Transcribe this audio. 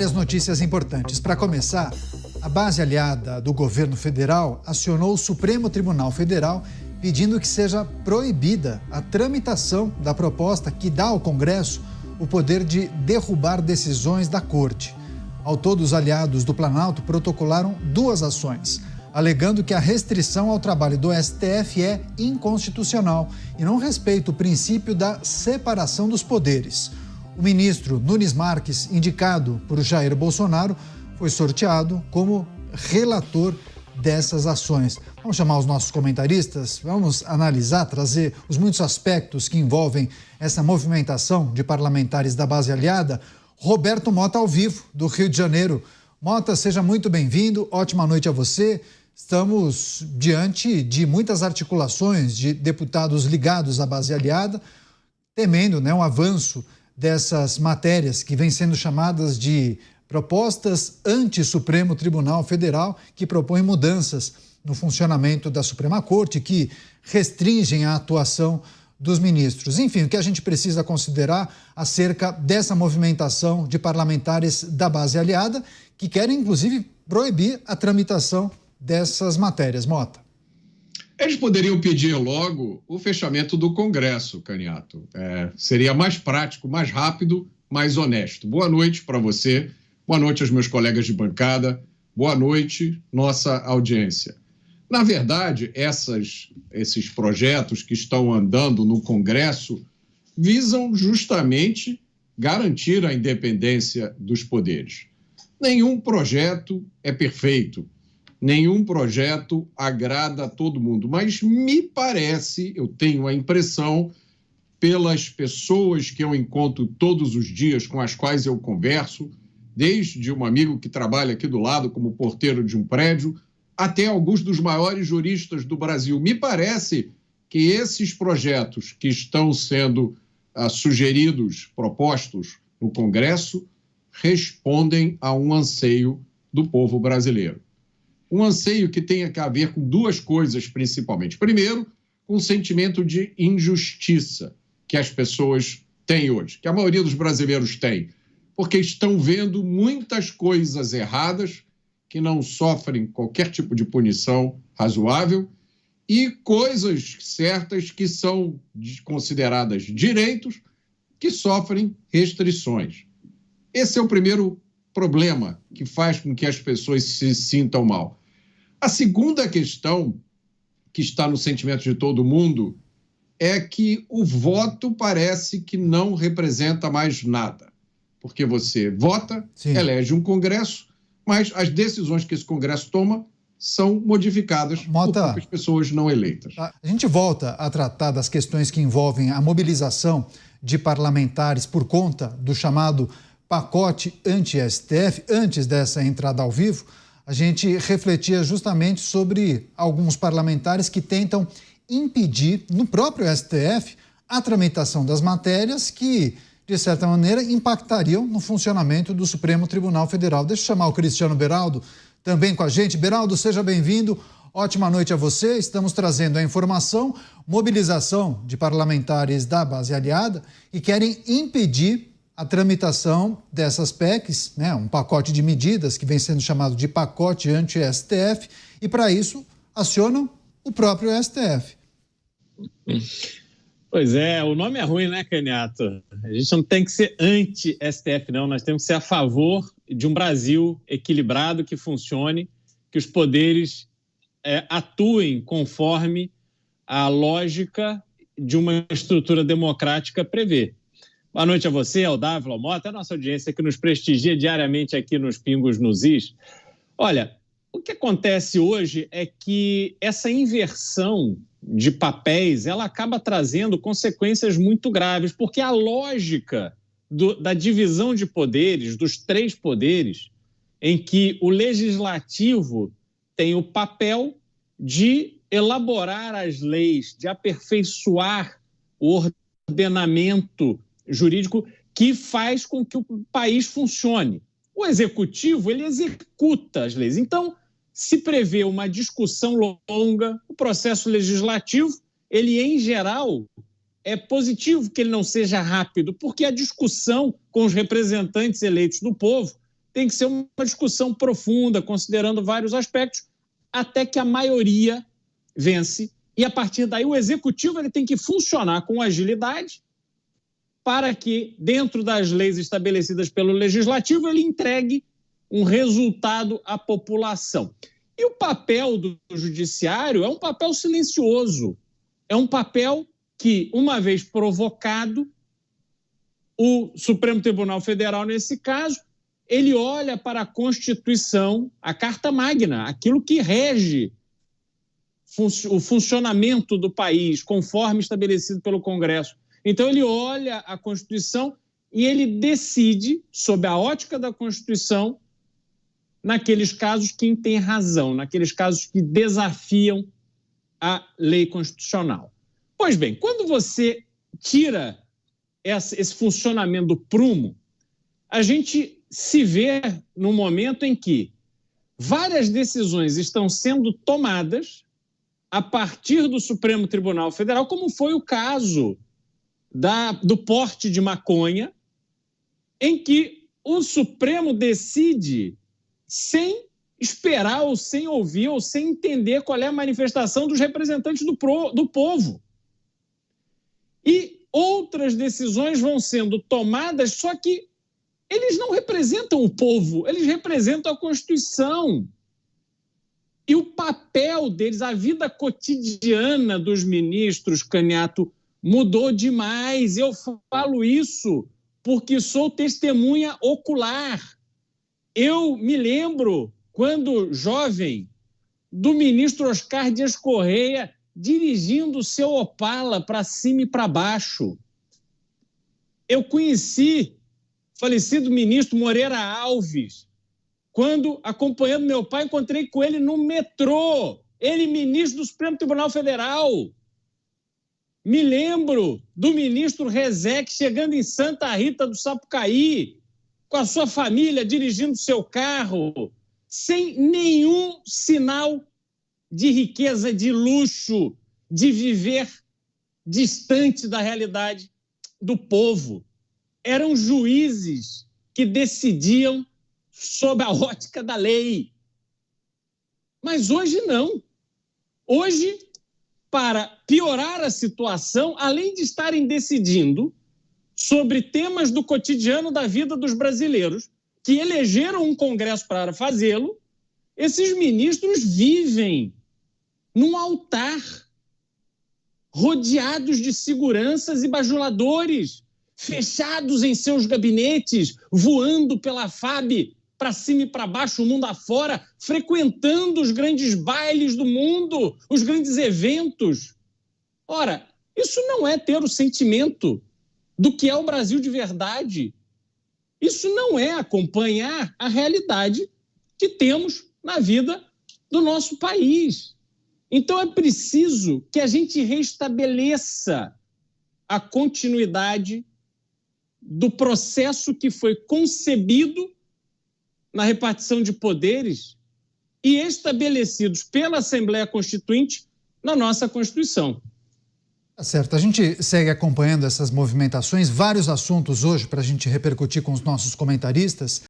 Várias notícias importantes. Para começar, a base aliada do governo federal acionou o Supremo Tribunal Federal pedindo que seja proibida a tramitação da proposta que dá ao Congresso o poder de derrubar decisões da Corte. Ao todo, os aliados do Planalto protocolaram 2 ações, alegando que a restrição ao trabalho do STF é inconstitucional e não respeita o princípio da separação dos poderes. O ministro Nunes Marques, indicado por Jair Bolsonaro, foi sorteado como relator dessas ações. Vamos chamar os nossos comentaristas, vamos analisar, trazer os muitos aspectos que envolvem essa movimentação de parlamentares da base aliada. Roberto Mota, ao vivo, do Rio de Janeiro. Mota, seja muito bem-vindo, ótima noite a você. Estamos diante de muitas articulações de deputados ligados à base aliada, temendo, um avanço dessas matérias que vêm sendo chamadas de propostas anti-Supremo Tribunal Federal, que propõem mudanças no funcionamento da Suprema Corte, que restringem a atuação dos ministros. Enfim, o que a gente precisa considerar acerca dessa movimentação de parlamentares da base aliada, que querem, inclusive, proibir a tramitação dessas matérias. Mota. Eles poderiam pedir logo o fechamento do Congresso, Caniato. Seria mais prático, mais rápido, mais honesto. Boa noite para você, boa noite aos meus colegas de bancada, boa noite, nossa audiência. Na verdade, esses projetos que estão andando no Congresso visam justamente garantir a independência dos poderes. Nenhum projeto é perfeito. Nenhum projeto agrada a todo mundo, mas me parece, eu tenho a impressão, pelas pessoas que eu encontro todos os dias, com as quais eu converso, desde um amigo que trabalha aqui do lado como porteiro de um prédio, até alguns dos maiores juristas do Brasil. Me parece que esses projetos que estão sendo sugeridos, propostos no Congresso, respondem a um anseio do povo brasileiro. Um anseio que tem a ver com 2 coisas, principalmente. Primeiro, um sentimento de injustiça que as pessoas têm hoje, que a maioria dos brasileiros tem, porque estão vendo muitas coisas erradas que não sofrem qualquer tipo de punição razoável e coisas certas que são consideradas direitos que sofrem restrições. Esse é o primeiro problema que faz com que as pessoas se sintam mal. A segunda questão, que está no sentimento de todo mundo, é que o voto parece que não representa mais nada. Porque você vota, Sim. elege um Congresso, mas as decisões que esse Congresso toma são modificadas por poucas pessoas não eleitas. A gente volta a tratar das questões que envolvem a mobilização de parlamentares por conta do chamado pacote anti-STF. Antes dessa entrada ao vivo, a gente refletia justamente sobre alguns parlamentares que tentam impedir, no próprio STF, a tramitação das matérias que, de certa maneira, impactariam no funcionamento do Supremo Tribunal Federal. Deixa eu chamar o Cristiano Beraldo também com a gente. Beraldo, seja bem-vindo. Ótima noite a você. Estamos trazendo a informação, mobilização de parlamentares da base aliada que querem impedir a tramitação dessas PECs, um pacote de medidas que vem sendo chamado de pacote anti-STF, e para isso acionam o próprio STF. Pois é, o nome é ruim, né, Caniato? A gente não tem que ser anti-STF, não. Nós temos que ser a favor de um Brasil equilibrado, que funcione, que os poderes atuem conforme a lógica de uma estrutura democrática prevê. Boa noite a você, ao Dávila, ao Mota, a nossa audiência que nos prestigia diariamente aqui nos Pingos nos Is. Olha, o que acontece hoje é que essa inversão de papéis, ela acaba trazendo consequências muito graves, porque a lógica da divisão de poderes, dos 3 poderes, em que o legislativo tem o papel de elaborar as leis, de aperfeiçoar o ordenamento jurídico que faz com que o país funcione. O executivo, ele executa as leis. Então, se prevê uma discussão longa, o processo legislativo, ele, em geral, é positivo que ele não seja rápido, porque a discussão com os representantes eleitos do povo tem que ser uma discussão profunda, considerando vários aspectos, até que a maioria vence. E, a partir daí, o executivo ele tem que funcionar com agilidade para que, dentro das leis estabelecidas pelo legislativo, ele entregue um resultado à população. E o papel do judiciário é um papel silencioso, é um papel que, uma vez provocado, o Supremo Tribunal Federal, nesse caso, ele olha para a Constituição, a Carta Magna, aquilo que rege o funcionamento do país, conforme estabelecido pelo Congresso. Então, ele olha a Constituição e ele decide, sob a ótica da Constituição, naqueles casos que tem razão, naqueles casos que desafiam a lei constitucional. Pois bem, quando você tira esse funcionamento do prumo, a gente se vê num momento em que várias decisões estão sendo tomadas a partir do Supremo Tribunal Federal, como foi o caso do porte de maconha, em que o Supremo decide sem esperar ou sem ouvir ou sem entender qual é a manifestação dos representantes do povo. E outras decisões vão sendo tomadas, só que eles não representam o povo, eles representam a Constituição. E o papel deles, a vida cotidiana dos ministros, Caniato, mudou demais. Eu falo isso porque sou testemunha ocular. Eu me lembro, quando jovem, do ministro Oscar Dias Correia dirigindo o seu Opala para cima e para baixo. Eu conheci o falecido ministro Moreira Alves, quando, acompanhando meu pai, encontrei com ele no metrô, ele ministro do Supremo Tribunal Federal. Me lembro do ministro Rezec chegando em Santa Rita do Sapucaí, com a sua família, dirigindo seu carro, sem nenhum sinal de riqueza, de luxo, de viver distante da realidade do povo. Eram juízes que decidiam sob a ótica da lei. Mas hoje não. Hoje, para piorar a situação, além de estarem decidindo sobre temas do cotidiano da vida dos brasileiros, que elegeram um Congresso para fazê-lo, esses ministros vivem num altar, rodeados de seguranças e bajuladores, fechados em seus gabinetes, voando pela FAB para cima e para baixo, o mundo afora, frequentando os grandes bailes do mundo, os grandes eventos. Ora, isso não é ter o sentimento do que é o Brasil de verdade. Isso não é acompanhar a realidade que temos na vida do nosso país. Então é preciso que a gente restabeleça a continuidade do processo que foi concebido na repartição de poderes e estabelecidos pela Assembleia Constituinte na nossa Constituição. Tá certo, a gente segue acompanhando essas movimentações, vários assuntos hoje para a gente repercutir com os nossos comentaristas.